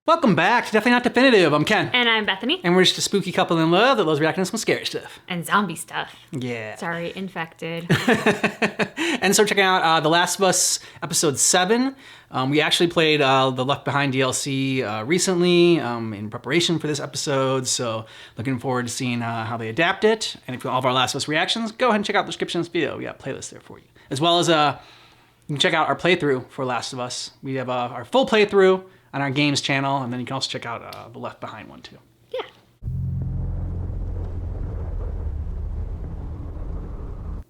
Welcome back to Definitely Not Definitive. I'm Ken. And I'm Bethany. And we're just a spooky couple in love that loves reacting to some scary stuff. And zombie stuff. Yeah. Sorry, infected. And so checking out The Last of Us Episode 7. We actually played the Left Behind DLC recently in preparation for this episode. So looking forward to seeing how they adapt it. And if you want all of our Last of Us reactions, go ahead and check out the description of this video. We got a playlist there for you. As well as you can check out our playthrough for Last of Us. We have our full playthrough on our games channel, and then you can also check out the Left Behind one too. Yeah.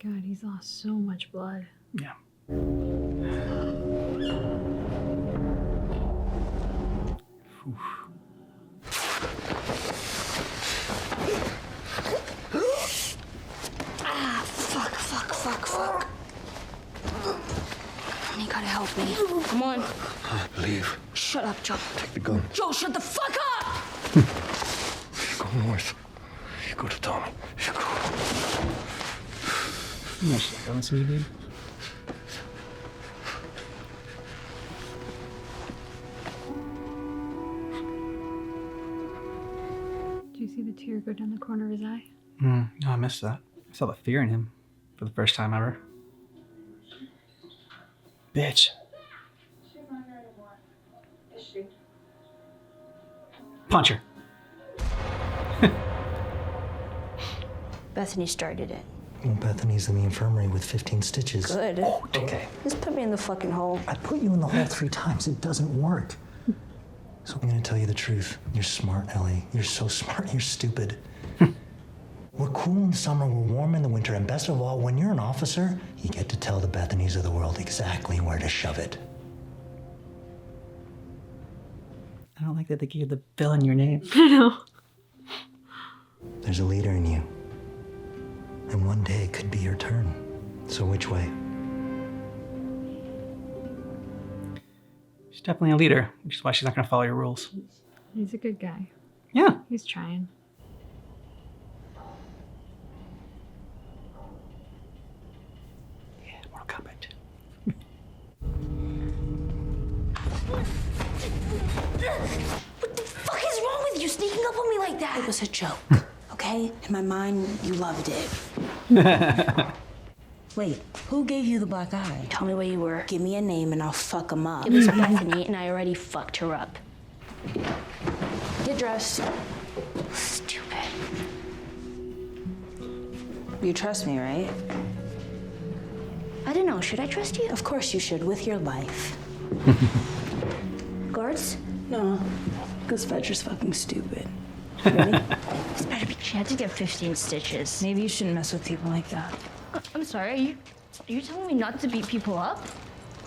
God, he's lost so much blood. Yeah. Fuck. You gotta help me. Come on. I believe. Shut up, Joe. Take the gun. Joe, shut the fuck up! You go north. You go to Tommy. You go. Let's see, dude. Did you see the tear go down the corner of his eye? No, I missed that. I saw the fear in him for the first time ever. Bitch. Punch her. Bethany started it. Well, Bethany's in the infirmary with 15 stitches. Good. Okay. Just put me in the fucking hole. I put you in the hole 3 times. It doesn't work. So I'm gonna tell you the truth. You're smart, Ellie. You're so smart. You're stupid. We're cool in the summer, we're warm in the winter, and best of all, when you're an officer, you get to tell the Bethanys of the world exactly where to shove it. I don't like that they gave the villain your name. I know. There's a leader in you. And one day it could be your turn. So which way? She's definitely a leader, which is why she's not gonna follow your rules. He's a good guy. Yeah. He's trying. Yeah, Mortal Kombat. What the fuck is wrong with you sneaking up on me like that? It was a joke, okay? In my mind, you loved it. Wait, who gave you the black eye? Tell me where you were. Give me a name and I'll fuck him up. It was Bethany and I already fucked her up. Get dressed. Stupid. You trust me, right? I don't know, should I trust you? Of course you should, with your life. Guards? No, because Fetcher's fucking stupid. Ready? This better be. She had to get 15 stitches. Maybe you shouldn't mess with people like that. I'm sorry, are you telling me not to beat people up?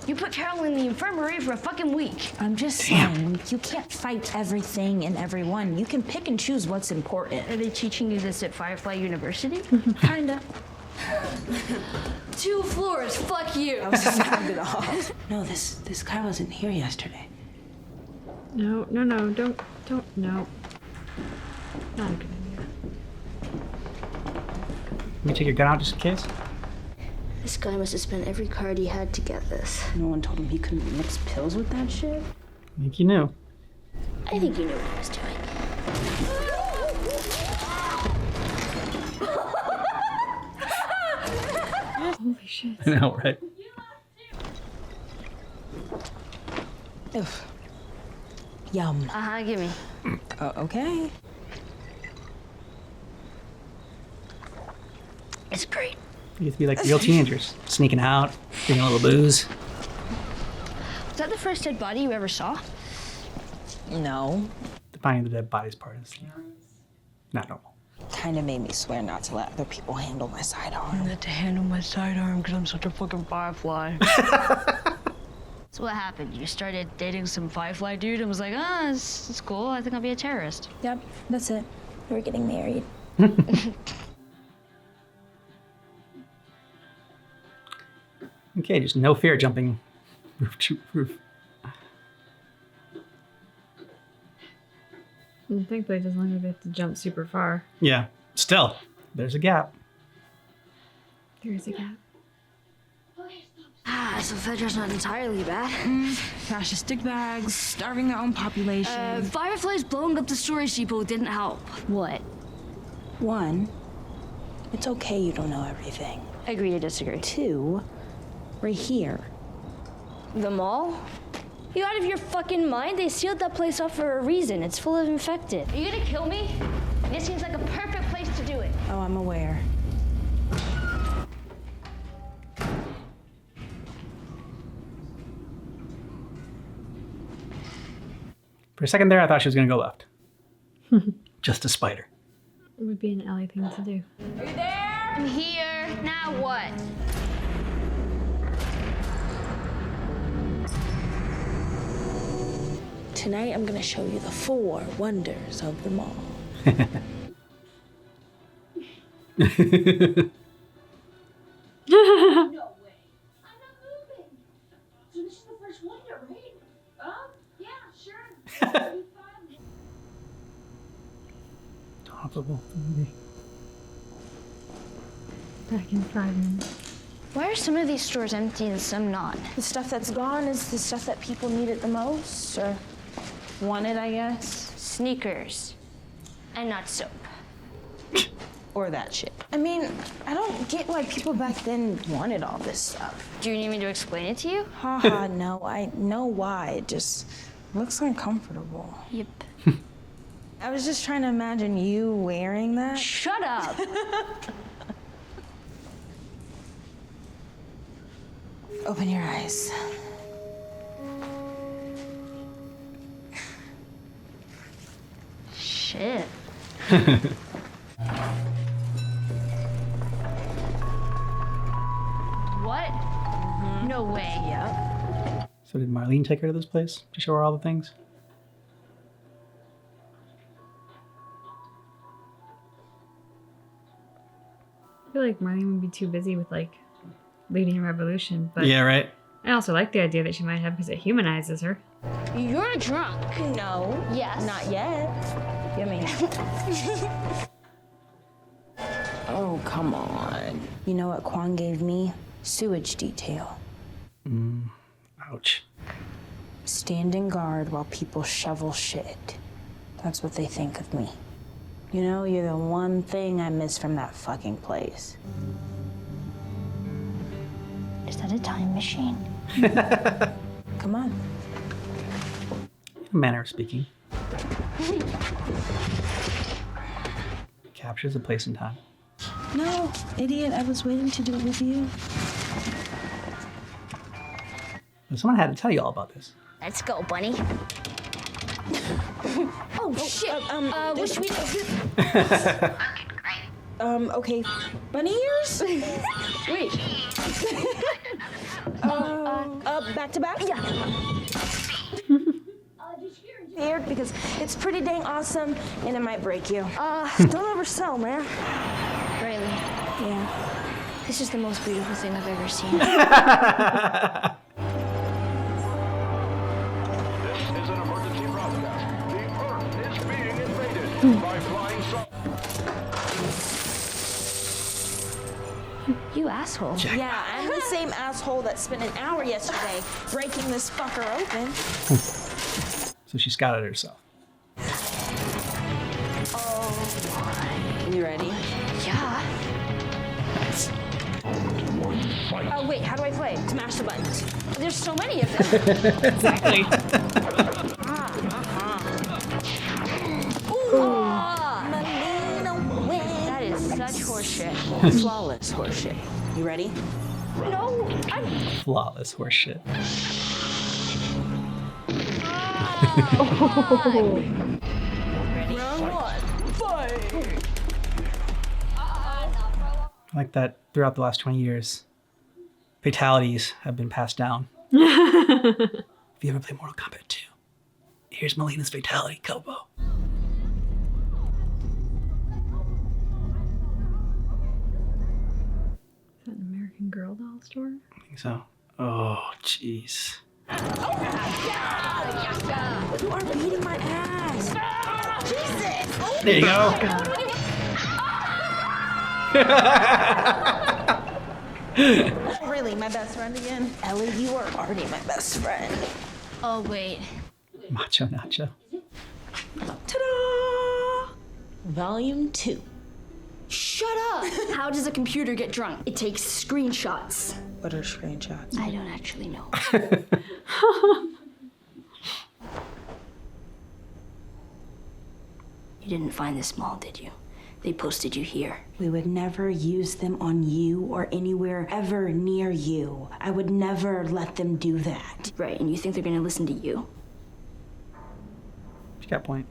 You put Carol in the infirmary for a fucking week. I'm just saying, you can't fight everything and everyone. You can pick and choose what's important. Are they teaching you this at Firefly University? Kinda. 2 floors, fuck you. I was just sounded off. No, this guy wasn't here yesterday. No, don't, no. Not a good idea. Let me take your gun out just in case. This guy must have spent every card he had to get this. No one told him he couldn't mix pills with that shit? I think you knew. I think he knew what he was doing. Holy shit. I know, right? Ugh. Yum. Give me. Okay. It's great. You get to be like real teenagers, sneaking out, drinking a little booze. Was that the first dead body you ever saw? No. The finding the dead bodies part is not normal. Kind of made me swear not to let other people handle my sidearm. Not to handle my sidearm because I'm such a fucking firefly. So what happened? You started dating some Firefly dude and was like, it's cool. I think I'll be a terrorist. Yep, that's it. We're getting married. Okay, just no fear jumping roof to roof. Thankfully, it doesn't look like they have to jump super far. Yeah, still, there's a gap. There is a gap. So Fedra's not entirely bad. Fascist stick bags, starving their own population. Fireflies blowing up the storage depot didn't help. What? One, it's okay you don't know everything. Agree to disagree. Two, we're here. The mall? You out of your fucking mind? They sealed that place off for a reason. It's full of infected. Are you gonna kill me? This seems like a perfect place to do it. Oh, I'm aware. For a second there, I thought she was going to go left. Just a spider. It would be an Ellie thing to do. I'm here. Now what? Tonight, I'm gonna show you the 4 wonders of the mall. Topical movie. Back in 5 minutes. Why are some of these stores empty and some not? The stuff that's gone is the stuff that people need it the most, or wanted, I guess. Sneakers. And not soap. Or that shit. I mean, I don't get why people back then wanted all this stuff. Do you need me to explain it to you? Haha, no, I know why. It just looks uncomfortable. Yep. I was just trying to imagine you wearing that. Shut up. Open your eyes. Shit. What? No way. Yep. So did Marlene take her to this place to show her all the things? I feel like Marlene would be too busy with like leading a revolution, but Yeah, right. I also like the idea that she might have because it humanizes her. You're drunk. No. Yes. Not yet. I mean, Oh, come on. You know what Quan gave me? Sewage detail. Ouch. Standing guard while people shovel shit. That's what they think of me. You know, you're the one thing I miss from that fucking place. Is that a time machine? Come on. Manner of speaking. Captures a place and time. No, idiot, I was waiting to do it with you. But someone had to tell you all about this. Let's go, bunny. Oh, shit. What should we do? Okay. Bunny ears? Wait. Back to back? Yeah. Here, because it's pretty dang awesome, and it might break you. Don't oversell, man. Riley, Yeah. this is the most beautiful thing I've ever seen. This is an emergency broadcast. The Earth is being invaded by flying saucers. You asshole. Yeah, I'm the same asshole that spent an hour yesterday breaking this fucker open. So she scouted herself. You ready? Yeah. Oh, wait, how do I play? Smash the buttons. There's so many of them. Exactly. That is such horseshit. Flawless horseshit. You ready? No, Flawless horseshit. Like that throughout the last 20 years, fatalities have been passed down. If you ever play Mortal Kombat 2, here's Melina's fatality combo. Is that an American Girl doll store? I think so. Oh, jeez. You are beating my ass. Jesus! Oh, There you go. really Marley, my best friend again. Ellie, you are already my best friend. Oh, wait. Macho Nacho. Ta-da! Volume 2. Shut up! How does a computer get drunk? It takes screenshots. What are screenshots? I don't actually know. You didn't find this mall, did you? They posted you here. We would never use them on you or anywhere ever near you. I would never let them do that. Right, and you think they're gonna listen to you? She got a point.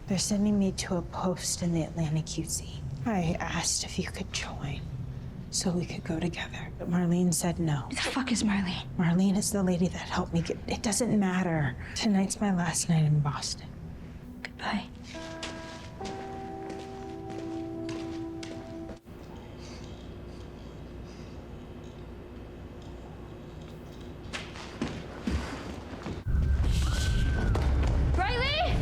They're sending me to a post in the Atlantic QC. I asked if you could join so we could go together. But Marlene said no. Who the fuck is Marlene? Marlene is the lady that helped me get. It doesn't matter. Tonight's my last night in Boston. Goodbye. Riley!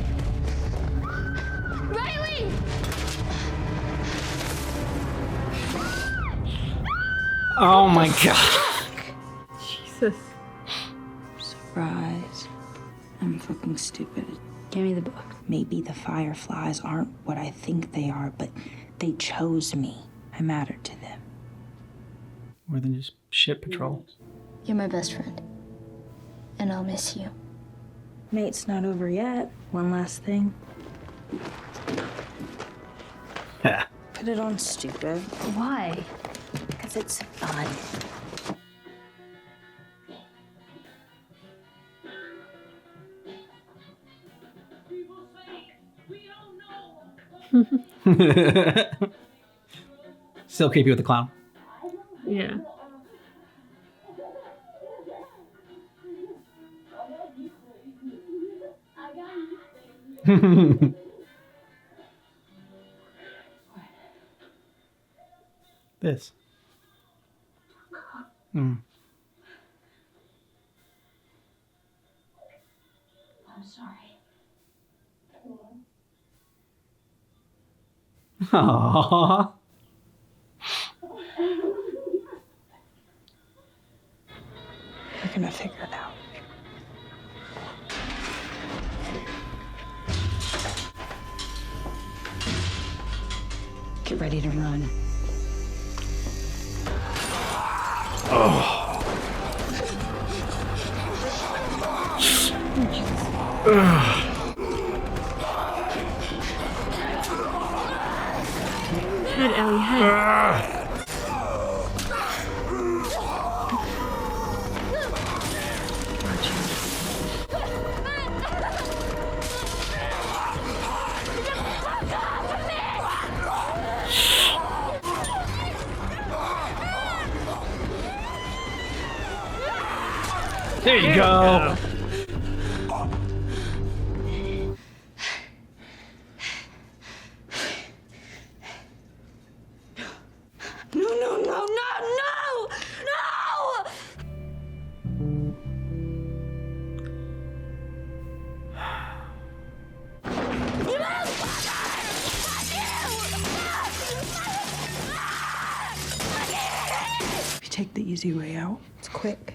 Riley! Oh my god. Jesus. Surprise. I'm fucking stupid. Give me the book. Maybe the Fireflies aren't what I think they are, but they chose me. I matter to them. More than just shit patrol. You're my best friend. And I'll miss you. Mate's not over yet. One last thing. Put it on, stupid. Why? Because it's fun. Still creepy with the clown. Yeah. This. Mm. I'm sorry. Aww. We're gonna figure it out. Get ready to run. Head, Ellie, head. There you go. No, no, no, no, no! No! We take the easy way out. It's quick,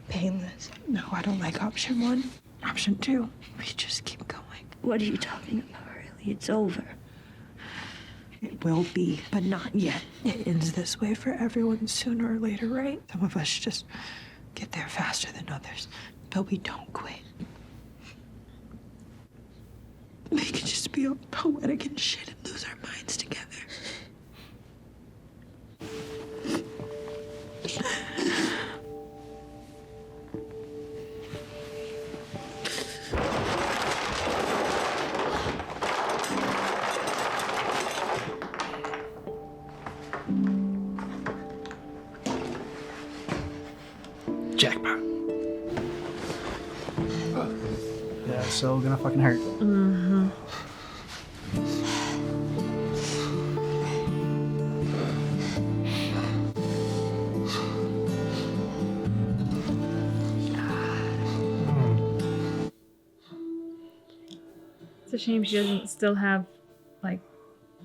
painless. No, I don't like option 1. Option 2, we just keep going. What are you talking about, Riley? It's over. It will be, but not yet. It ends this way for everyone sooner or later, right? Some of us just get there faster than others, but we don't quit. We could just be all poetic and shit and lose our minds together. Jackpot. Yeah, so gonna fucking hurt. It's a shame she doesn't still have, like,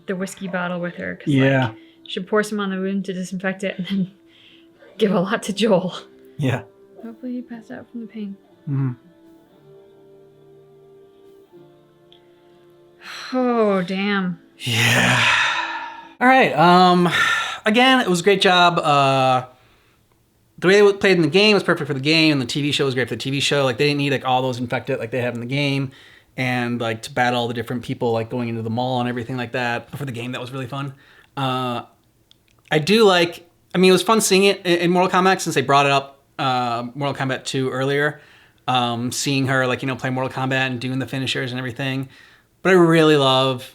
the whiskey bottle with her. 'Cause, Yeah. like, she pours some on the wound to disinfect it and then give a lot to Joel. Yeah. Hopefully he passed out from the pain. Mhm. Oh, damn. Yeah. All right. Again, it was a great job. The way they played in the game was perfect for the game, and the TV show was great for the TV show. Like, they didn't need like all those infected like they have in the game, and like to battle all the different people like going into the mall and everything like that. But for the game, that was really fun. I do like. I mean, it was fun seeing it in Mortal Kombat since they brought it up. Mortal Kombat 2 earlier. Seeing her like play Mortal Kombat and doing the finishers and everything. But I really love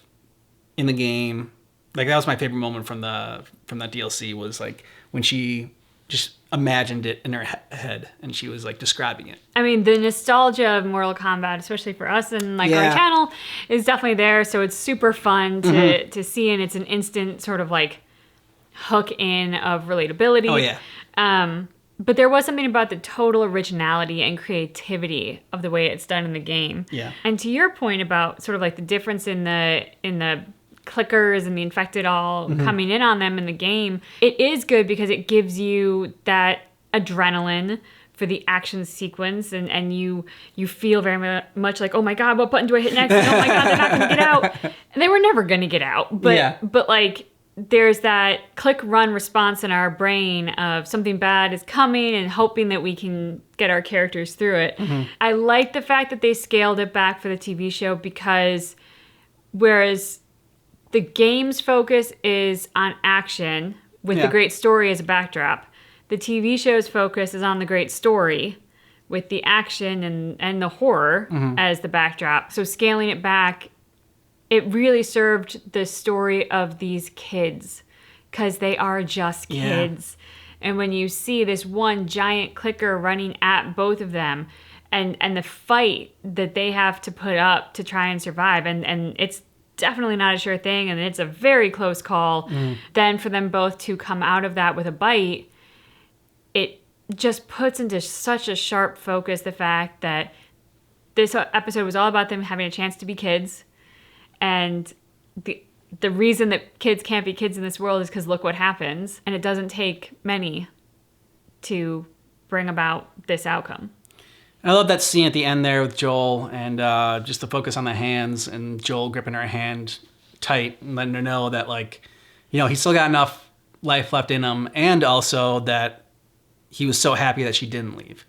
in the game, like that was my favorite moment from that DLC was like when she just imagined it in her head and she was like describing it. I mean, the nostalgia of Mortal Kombat, especially for us and like Yeah. our channel, is definitely there. So it's super fun to see, and it's an instant sort of like hook in of relatability. Oh yeah. But there was something about the total originality and creativity of the way it's done in the game. Yeah. And to your point about sort of like the difference in the clickers and the infected all coming in on them in the game, it is good because it gives you that adrenaline for the action sequence, and you feel very much like, oh my god, what button do I hit next? And, oh my god, they're not gonna get out. And they were never gonna get out. But like there's that click run response in our brain of something bad is coming and hoping that we can get our characters through it. I like the fact that they scaled it back for the TV show, because whereas the game's focus is on action with the great story as a backdrop, the TV show's focus is on the great story with the action and the horror as the backdrop. So scaling it back, it really served the story of these kids, because they are just kids. Yeah. And when you see this one giant clicker running at both of them and the fight that they have to put up to try and survive, and it's definitely not a sure thing, and it's a very close call, then for them both to come out of that with a bite, it just puts into such a sharp focus the fact that this episode was all about them having a chance to be kids. And the reason that kids can't be kids in this world is because look what happens. And it doesn't take many to bring about this outcome. I love that scene at the end there with Joel and just the focus on the hands and Joel gripping her hand tight and letting her know that, like, he's still got enough life left in him, and also that he was so happy that she didn't leave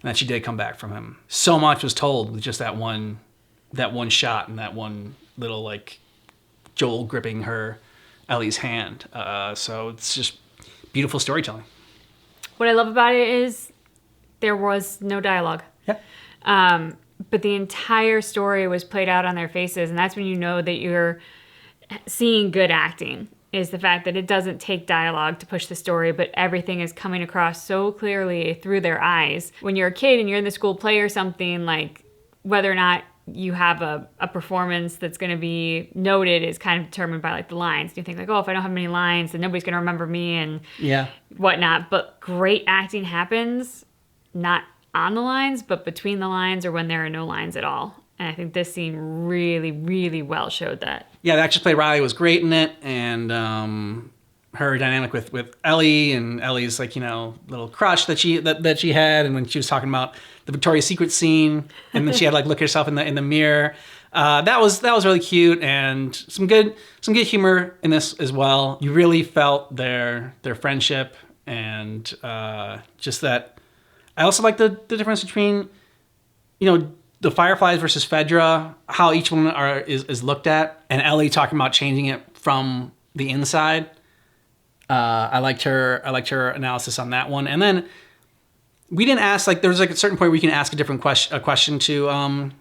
and that she did come back from him. So much was told with just that one shot and that one little, like, Joel gripping Ellie's hand. So it's just beautiful storytelling. What I love about it is there was no dialogue. Yeah. But the entire story was played out on their faces, and that's when you know that you're seeing good acting, is the fact that it doesn't take dialogue to push the story, but everything is coming across so clearly through their eyes. When you're a kid and you're in the school play or something, like, whether or not you have a performance that's going to be noted is kind of determined by like the lines. You think like, oh, if I don't have many lines, then nobody's going to remember me and whatnot. But great acting happens not on the lines, but between the lines or when there are no lines at all. And I think this scene really, really well showed that. Yeah, the actress played Riley was great in it, and her dynamic with Ellie, and Ellie's like little crush that she had, and when she was talking about the Victoria's Secret scene, and then she had like look at herself in the mirror. That was really cute, and some good humor in this as well. You really felt their friendship, and just that. I also like the difference between the Fireflies versus Fedra, how each one is looked at, and Ellie talking about changing it from the inside. I liked her analysis on that one, and then we didn't ask, like, there was like a certain point where you can ask a different question to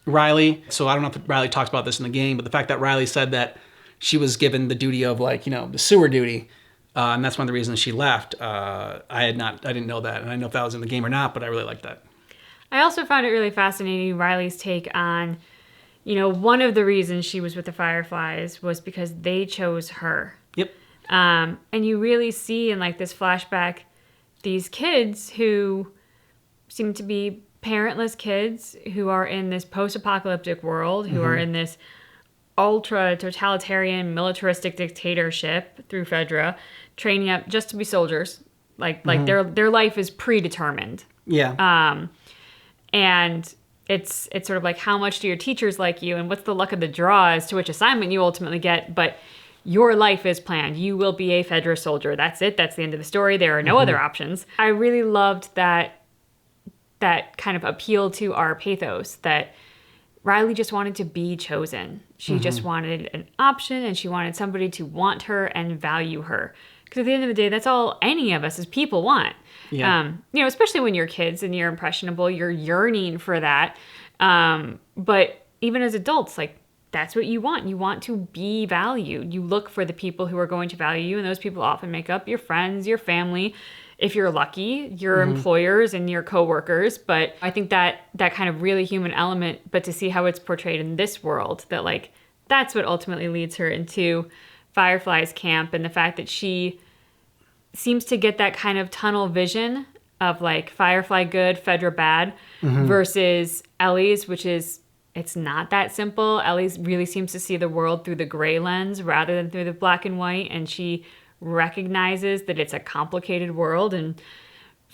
Riley. So I don't know if Riley talks about this in the game, but the fact that Riley said that she was given the duty of like the sewer duty, and that's one of the reasons she left. I didn't know that, and I don't know if that was in the game or not, but I really liked that. I also found it really fascinating, Riley's take on, one of the reasons she was with the Fireflies was because they chose her. Yep. And you really see in like this flashback, these kids who seem to be parentless kids who are in this post-apocalyptic world, who are in this ultra-totalitarian militaristic dictatorship through Fedra, training up just to be soldiers, Like their life is predetermined. Yeah. And it's sort of like, how much do your teachers like you, and what's the luck of the draw as to which assignment you ultimately get. But your life is planned. You will be a Fedra soldier. That's it. That's the end of the story. There are no other options. I really loved that kind of appeal to our pathos, that Riley just wanted to be chosen. She just wanted an option, and she wanted somebody to want her and value her. Because at the end of the day, that's all any of us as people want. Yeah. Especially when you're kids and you're impressionable, you're yearning for that. But even as adults, like, that's what you want. You want to be valued. You look for the people who are going to value you, and those people often make up your friends, your family, if you're lucky, your employers and your coworkers. But I think that kind of really human element, but to see how it's portrayed in this world, that like, that's what ultimately leads her into Firefly's camp, and the fact that she seems to get that kind of tunnel vision of like Firefly good, Fedra bad, versus Ellie's, which is, it's not that simple. Ellie's really seems to see the world through the gray lens rather than through the black and white, and she recognizes that it's a complicated world, and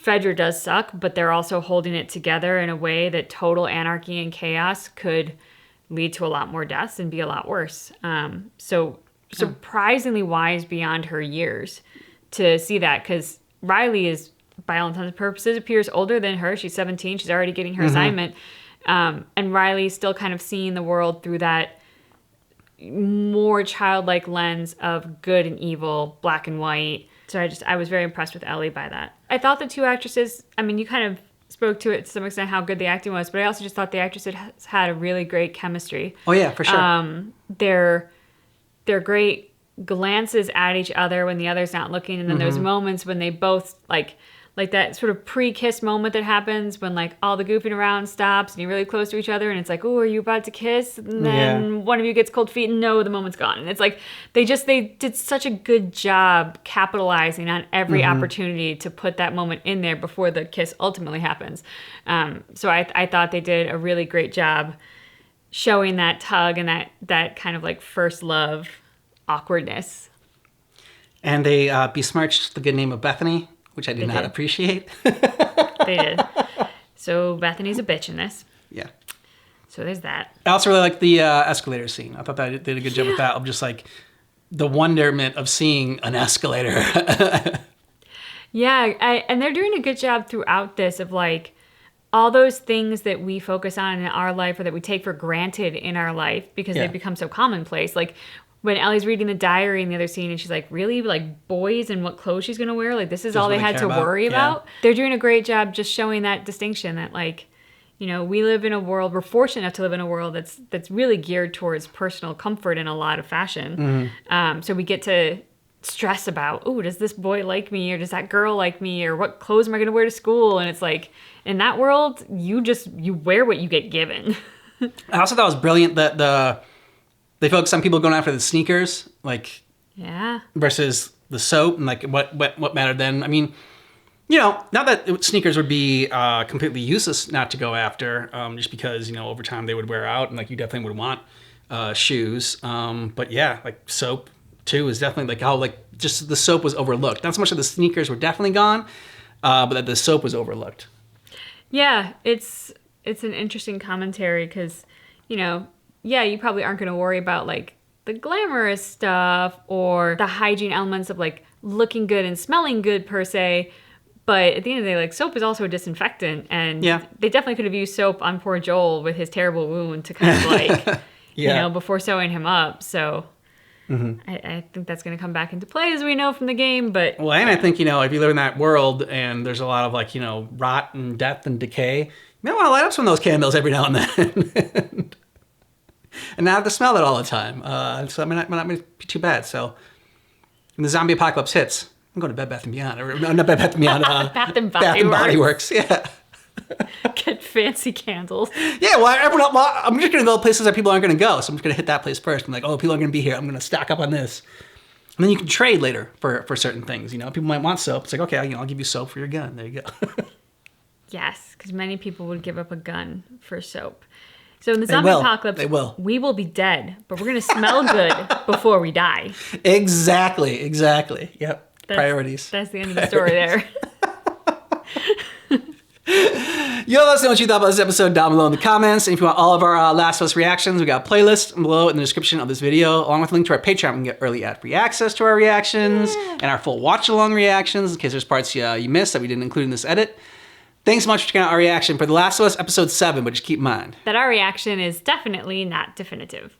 Fedra does suck, but they're also holding it together in a way that total anarchy and chaos could lead to a lot more deaths and be a lot worse. So surprisingly wise beyond her years to see that, because Riley is, by all intents and purposes, appears older than her. She's 17. She's already getting her assignment. And Riley's still kind of seeing the world through that more childlike lens of good and evil, black and white. So I was very impressed with Ellie by that. I thought the two actresses, I mean, you kind of spoke to it to some extent how good the acting was, but I also just thought the actresses had a really great chemistry. Oh yeah, for sure. They're great glances at each other when the other's not looking, and then there's moments when they both like that sort of pre-kiss moment that happens when like all the goofing around stops and you're really close to each other, and it's like, oh, are you about to kiss? And then one of you gets cold feet, and no, the moment's gone. And it's like they did such a good job capitalizing on every opportunity to put that moment in there before the kiss ultimately happens. So I thought they did a really great job showing that tug and that kind of like first love awkwardness. And they besmirched the good name of Bethany, which I did not appreciate. They did. So Bethany's a bitch in this. Yeah. So there's that. I also really liked the escalator scene. I thought that they did a good job with that, of just like the wonderment of seeing an escalator. Yeah, and they're doing a good job throughout this of like all those things that we focus on in our life or that we take for granted in our life because they've become so commonplace. Like when Ellie's reading the diary in the other scene and she's like, really? Like boys and what clothes she's going to wear? Like this is all they had to worry about? They're doing a great job just showing that distinction that like, you know, we live in a world, we're fortunate enough to live in a world that's really geared towards personal comfort in a lot of fashion. So we get to stress about, oh, does this boy like me, or does that girl like me, or what clothes am I going to wear to school? And it's like, in that world, you wear what you get given. I also thought it was brilliant that they focused on people going after the sneakers, like, versus the soap, and like what mattered then. I mean, you know, not that sneakers would be completely useless not to go after, just because, you know, over time they would wear out, and like you definitely would want shoes. But yeah, like soap too is definitely like how like just the soap was overlooked. Not so much that the sneakers were definitely gone, but that the soap was overlooked. Yeah, it's an interesting commentary because, you know, yeah, you probably aren't going to worry about like the glamorous stuff or the hygiene elements of like looking good and smelling good per se. But at the end of the day, like soap is also a disinfectant, and they definitely could have used soap on poor Joel with his terrible wound to kind of like, you know, before sewing him up. So I think that's going to come back into play as we know from the game. But well, and I think, you know, if you live in that world and there's a lot of like, you know, rot and death and decay, you might want to light up some of those candles every now and then. And not have to smell it all the time. So it might not be too bad. So when the zombie apocalypse hits, I'm going to Bed Bath & Beyond. Or, no, not Bed Bath & Beyond. Bath and Body Works. Yeah. Get fancy candles. Yeah, well, I'm just going to go places that people aren't going to go. So I'm just going to hit that place first. I'm like, oh, people are going to be here. I'm going to stock up on this. And then you can trade later for certain things. You know, people might want soap. It's like, okay, you know, I'll give you soap for your gun. There you go. Yes, because many people would give up a gun for soap. So in the zombie apocalypse, we will be dead, but we're going to smell good before we die. Exactly. Yep. priorities. That's the end of the story there. Yo, let us know what you thought about this episode down below in the comments. And if you want all of our Last of Us reactions, we got a playlist below in the description of this video, along with a link to our Patreon. You can get early ad-free access to our reactions and our full watch-along reactions in case there's parts you missed that we didn't include in this edit. Thanks so much for checking out our reaction for The Last of Us Episode 7, but just keep in mind that our reaction is definitely not definitive.